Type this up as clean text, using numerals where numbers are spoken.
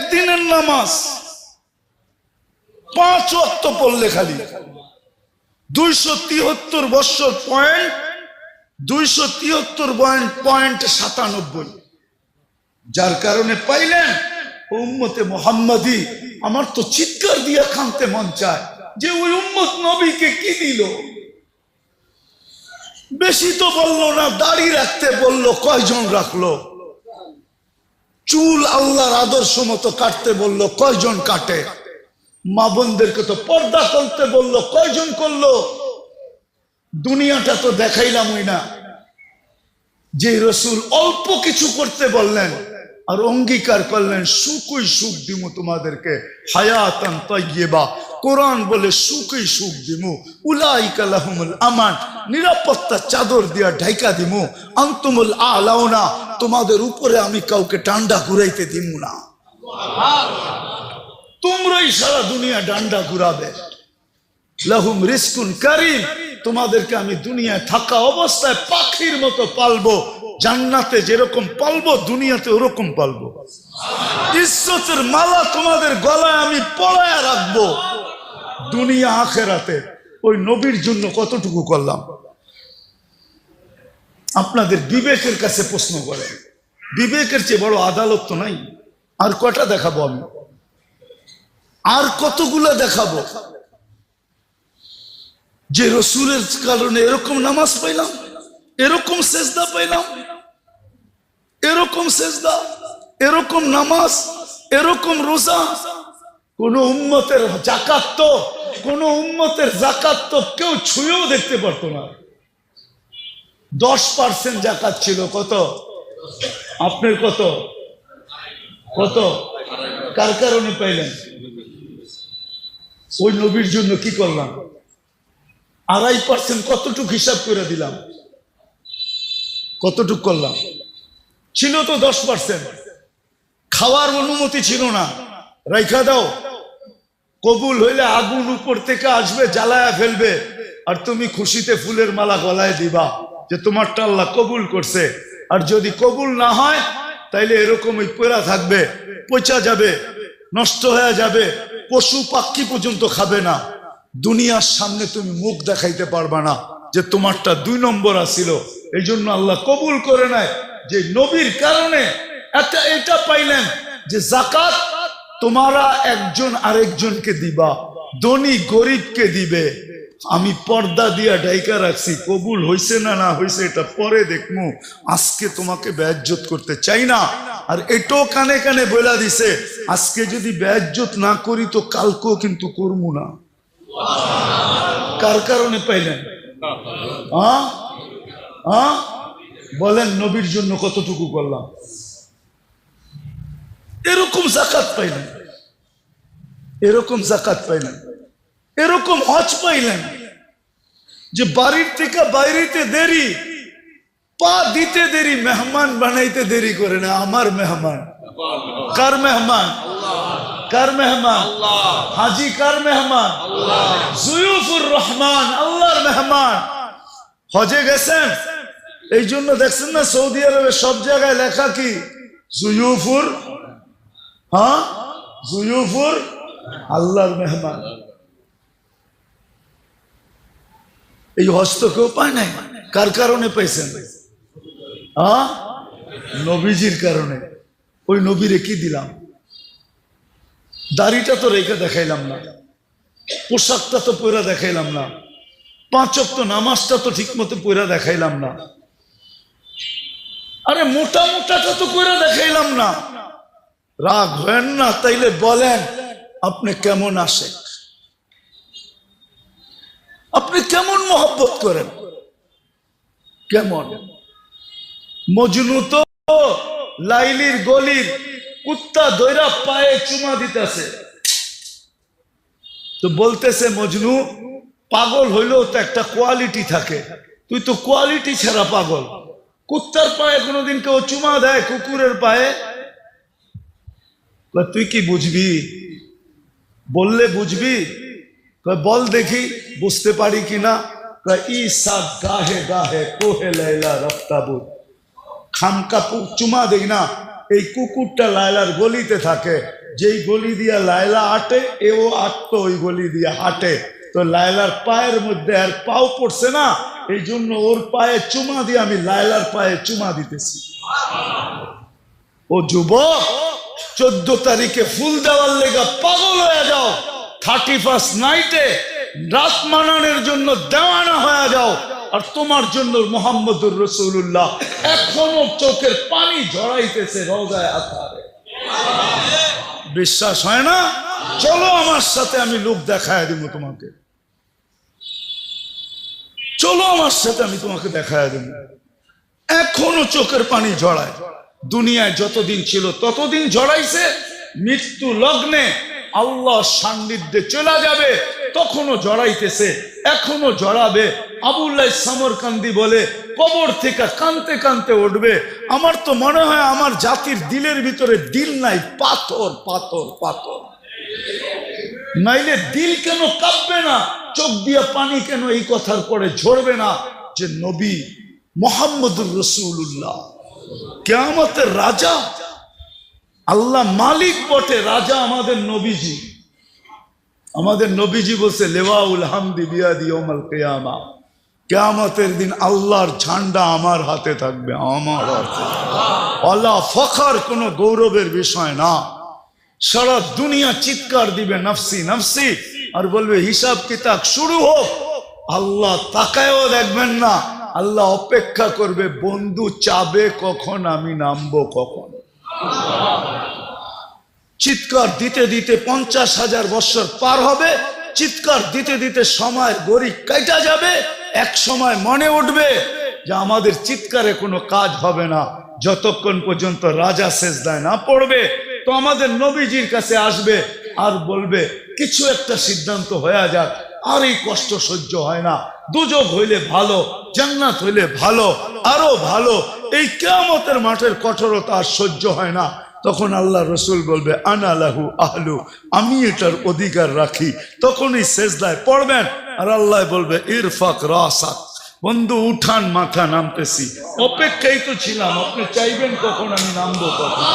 একদিনের নামাজ 5 ওয়াক্ত পড়লে খালি 273 বছর পয়েন্ট 273.97, যার কারণে পাইলেন উম্মতে মুহাম্মাদি। আমার তো চিৎকার দিয়া কাঁদতে মন চায় যে ওই উম্মত নবীকে কি দিল। বেশি তো বললো না, দাড়ি রাখতে বললো, কয়জন রাখলো? চুল আল্লাহর আদর্শ মতো কাটতে বললো, কয়জন কাটে? মা বোনদেরকে তো পর্দা করতে বললো, কয়জন করলো? দুনিয়াটা তো দেখাইলামই না। যে রসুল অল্প কিছু করতে বললেন আর অঙ্গীকার করলেন সুখই সুখ দিমু তোমাদেরকে, হায়াতান তাইয়্যিবা। কোরআন বলে সুখই সুখ দিমু, উলাইকা লাহুমুল আমান, নিরাপত্তা চাদর দিয়া ঢাইকা দিমু, আনতুমুল আলাউনা, তোমাদের উপরে আমি কাউকে ডান্ডা ঘুরাইতে দিমু না, তোমরাই সারা দুনিয়া ডান্ডা ঘুরাবে। লাহুম রিজকুন কারীম, তোমাদেরকে আমি দুনিয়ায় থাকা অবস্থায় পাখির মতো পালবো, জান্নাতে যেরকম পালবো দুনিয়াতে ওরকম পালবো। ইজ্জতের মালা তোমাদের গলায় আমি পরায়া রাখবো দুনিয়া আখেরাতে। ওই নবীর জন্য কতটুকু করলাম? আপনাদের বিবেকের কাছে প্রশ্ন করেন, বিবেকের চেয়ে বড় আদালত তো নাই। আর কটা দেখাবো আমি? আর কতগুলো দেখাবো যে রসুলের কারণে এরকম নামাজ পাইলাম, এরকম সেজদা পাইলাম, এরকম সেজদা, এরকম নামাজ, এরকম রোজা। কোন উম্মতের যাকাত তো, কোন উম্মতের যাকাত তো কেউ ছুঁয়েও দেখতে পারতো না। 10% যাকাত ছিল। কত? আপনার কত? কত? কার কারণে পাইলেন? ওই নবীর জন্য কি করলাম? 2.5% কতটুক হিসাব করে দিলাম? কতটুক করলাম? ছিল তো 10%। খাওয়ার অনুমতি ছিল না, রাইখা দাও। কবুল হইলে আগুন উপর থেকে আসবে, জ্বালায়া ফেলবে, আর তুমি খুশিতে ফুলের মালা গলায় দিবা যে তোমারটা আল্লাহ কবুল করছে। আর যদি কবুল না হয় তাইলে এরকমই পড়া থাকবে, পচা যাবে, নষ্ট হয়ে যাবে, পশু পাখি পর্যন্ত খাবে না। দুনিয়ার সামনে তুমি মুখ দেখাইতে পারবা না যে তোমারটা 2 নম্বর আসিল। এই জন্য আল্লাহ কবুল করে নেয় যে নবীর কারণে এটা পাইলেন যে যাকাত তোমারা একজন আরেকজনকে দিবা, ধনী গরিবকে দিবে। আমি পর্দা দিয়া ডাইকা রাখছি, কবুল হইছে না না হইছে এটা পরে দেখমু, আজকে তোমাকে বেইজ্জত করতে চাই না। আর এটাও কানে কানে বলে দিছে, আজকে যদি বেইজ্জত না করি তো কালকেও কিন্তু করবো না। কার কারণে পাইলেন? বলেন, নবীর জন্য কতটুকু করলাম? এরকম যাকাত পাইলেন, এরকম যাকাত পাইলেন, এরকম হজ পাইলেন যে বাড়ির থেকে বাইরেতে দেরি, পা দিতে দেরি, মেহমান বানাইতে দেরি করে না। আমার মেহমান কার মেহমান? কার মেহমান? হাজি কার মেহমান? জুয়ুফুর রহমান, আল্লাহর মেহমান। হজে গেছেন, এই জন্য দেখছেন না সৌদি আরবে সব জায়গায় লেখা কি? জুয়ুফুর, জুয়ুফুর আল্লাহর মেহমান। এই হজ তো কেউ পায় নাই। কার কারণে পাইছেন? নবীজির কারণে। ওই নবীরে কি দিলাম? দাড়িটা তো রেখে দেখাইলাম না, পোশাকটা তো পরে দেখাইলাম না, 5 ওয়াক্ত নামাজটা তো ঠিক মতো পরে দেখাইলাম না, আরে মোটা মোটাটা তো পরে দেখাইলাম না। রাগ হয় না? তাইলে বলেন আপনি কেমন আশেক, আপনি কেমন মহব্বত করেন? কেমন? মজনু তো লাইলির গলির কুত্তা দৈরা পায়ে চুমা দিতেছে, তো বলতেছে মজনু পাগল হইলেও তো একটা কোয়ালিটি থাকে, তুই তো কোয়ালিটি ছাড়া পাগল। কুত্তার পায়ে কোনোদিন কেউ চুমা দেয়? কুকুরের পায়ে? তুই কি বুঝবি? বললে বুঝবি? বল দেখি বুঝতে পারি কিনা। ঈসা গাহে গাহে কোহে লাইলা রফতাবু, খামকা চুমা দেই না। এই কুকুরটা লাইলার গলিতে থাকে, যেই গলি দিয়া লায়লা হাঁটে, এও আটতো ওই গলি দিয়া হাঁটে। তো লায়লার পায়ের মধ্যে আর পাও পড়ছে না, এই জন্য ওর পায়ে চুমা দিয়ে আমি লায়লার পায়ে চুমা দিতেছি। ও যুবক, 14 তারিখে ফুল দেওয়ার লেগা পাগল হয়ে যাও, 31 নাইটে রাত মানানোর জন্য দেওয়ানা হয়ে যাও, আর তোমার জন্য মুহাম্মদুর রাসূলুল্লাহ এখনো চোখের পানি ঝরাইতেছে রওজায়ে আতহারে। বিশ্বাস হয় না? চলো আমার সাথে, আমি লোক দেখায় দেব তোমাকে। চলো আমার সাথে, আমি তোমাকে দেখায় দেব। এখনো চোখের পানি ঝরায়। দুনিয়ায় যতদিন ছিল ততদিন ঝরাইছে। মৃত্যু লগ্নে আল্লাহ সান্নিধ্যে চলে যাবে, তখনও জড়াইতেছে, এখনো জড়াবে। আবুল্লাহ সামরকান্দি বলে, কবর থেকে কানতে কানতে উঠবে। আমার তো মনে হয় আমার জাতির দিলের ভিতরে দিল নাই, পাথর পাথর পাথর। নাইলে দিল কেন কাঁপবে না, চোখ দিয়া পানি কেন এই কথার পরে ঝরবে না যে নবী মুহাম্মদুর রাসূলুল্লাহ কিয়ামতের রাজা। আল্লাহ মালিক বটে, রাজা আমাদের নবীজি। আমাদের নবীজি বলছে, লেওয়াউল হামদি বিয়াদি ইয়াউমাল কিয়ামা, কিয়ামতের দিন আল্লাহর ঝান্ডা আমার হাতে থাকবে, আমার হাতে। আল্লাহ ফখর, কোনো গৌরবের বিষয় না। সারা দুনিয়া চিৎকার দিবে নফসি নফসি, আর বলবে হিসাব কিতাব শুরু হোক। আল্লাহ তাকায়ও দেখবেন না, আল্লাহ অপেক্ষা করবে, বন্ধু চাবে কখন, আমি নামবো কখন। চিৎকার দিতে দিতে 50,000 বছর পার হবে, চিৎকার দিতে দিতে সময়ের গড়ি কাটা যাবে। এক সময় মনে উঠবে যে আমাদের চিৎকারে কোনো কাজ হবে না, যতক্ষণ পর্যন্ত রাজা সেজদায় না পড়বে। তো আমাদের নবীজির কাছে আসবে আর বলবে, কিছু একটা সিদ্ধান্ত হয়ে যাক, আর এই কষ্ট সহ্য হয় না, দুজক হইলে ভালো, জান্নাত হইলে ভালো, আরো ভালো, এই কিয়ামতের মাঠের কঠোরতা আর সহ্য হয় না। তখন আল্লাহ রসুল বলবে, আনা লাহু আহলু, আমি এটার অধিকার রাখি। তখনই সেজদায় পড়বেন, আর আল্লাহ বলবে, ইরফাক রাসাক, বন্ধু উঠান মাথা, নামতেছি। অপেক্ষাই তো ছিলাম, আপনি চাইবেন কখন, আমি নামবো কখন।